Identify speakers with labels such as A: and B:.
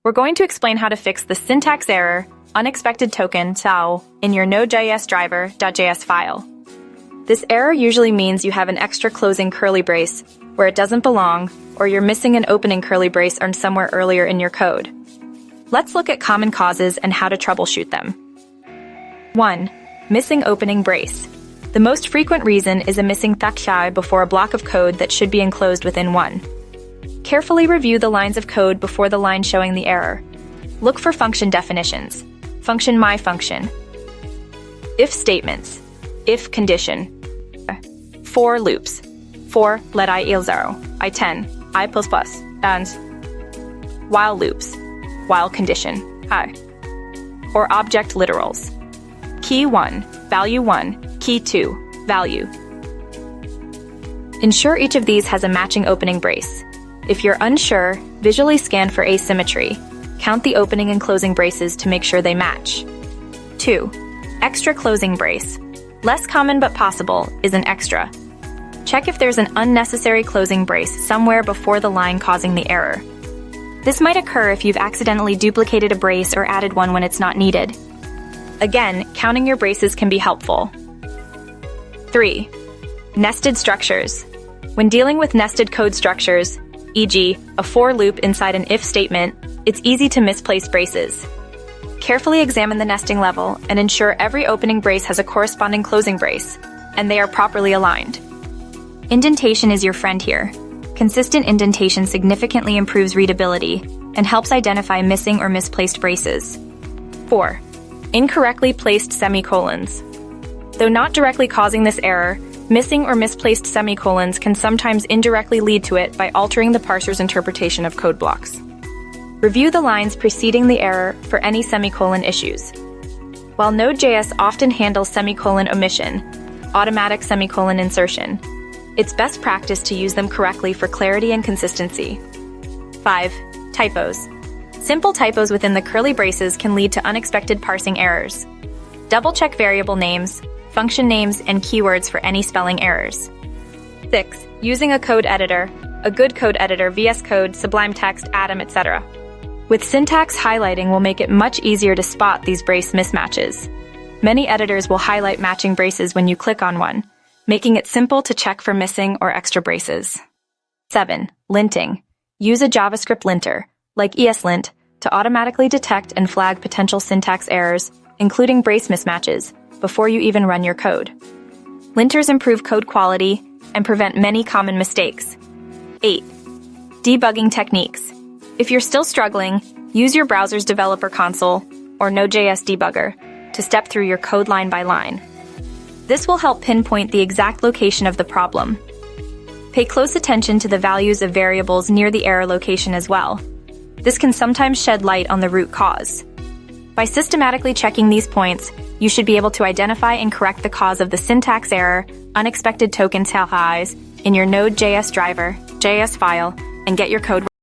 A: We're going to explain how to fix the syntax error, unexpected token, SAO, in your Node.js driver.js file. This error usually means you have an extra closing curly brace where it doesn't belong, or you're missing an opening curly brace earned somewhere earlier in your code. Let's look at common causes and how to troubleshoot them. 1. Missing opening brace. The most frequent reason is a missing SyntaxError before a block of code that should be enclosed within one. Carefully review the lines of code before the line showing the error. Look for function definitions. Function myfunction. If statements. If condition. For loops. For let I equal 0, I10, I++, and while loops. While condition, I. Or object literals. Key 1, value 1, key 2, value. Ensure each of these has a matching opening brace. If you're unsure, visually scan for asymmetry. Count the opening and closing braces to make sure they match. 2. Extra closing brace. Less common but possible is an extra. Check if there's an unnecessary closing brace somewhere before the line causing the error. This might occur if you've accidentally duplicated a brace or added one when it's not needed. Again, counting your braces can be helpful. 3. Nested structures. When dealing with nested code structures, e.g., a for loop inside an if statement, it's easy to misplace braces. Carefully examine the nesting level and ensure every opening brace has a corresponding closing brace, and they are properly aligned. Indentation is your friend here. Consistent indentation significantly improves readability and helps identify missing or misplaced braces. 4. Incorrectly placed semicolons. Though not directly causing this error, missing or misplaced semicolons can sometimes indirectly lead to it by altering the parser's interpretation of code blocks. Review the lines preceding the error for any semicolon issues. While Node.js often handles semicolon omission, automatic semicolon insertion, it's best practice to use them correctly for clarity and consistency. 5. Typos. Simple typos within the curly braces can lead to unexpected parsing errors. Double-check variable names, function names, and keywords for any spelling errors. 6. Using a code editor, a good code editor, VS Code, Sublime Text, Atom, etc. With syntax highlighting will make it much easier to spot these brace mismatches. Many editors will highlight matching braces when you click on one, making it simple to check for missing or extra braces. 7. Linting. Use a JavaScript linter, like ESLint, to automatically detect and flag potential syntax errors, including brace mismatches, before you even run your code. Linters improve code quality and prevent many common mistakes. 8. Debugging techniques. If you're still struggling, use your browser's developer console or Node.js debugger to step through your code line by line. This will help pinpoint the exact location of the problem. Pay close attention to the values of variables near the error location as well. This can sometimes shed light on the root cause. By systematically checking these points, you should be able to identify and correct the cause of the syntax error, unexpected token SAO in your Node.js driver.js file, and get your code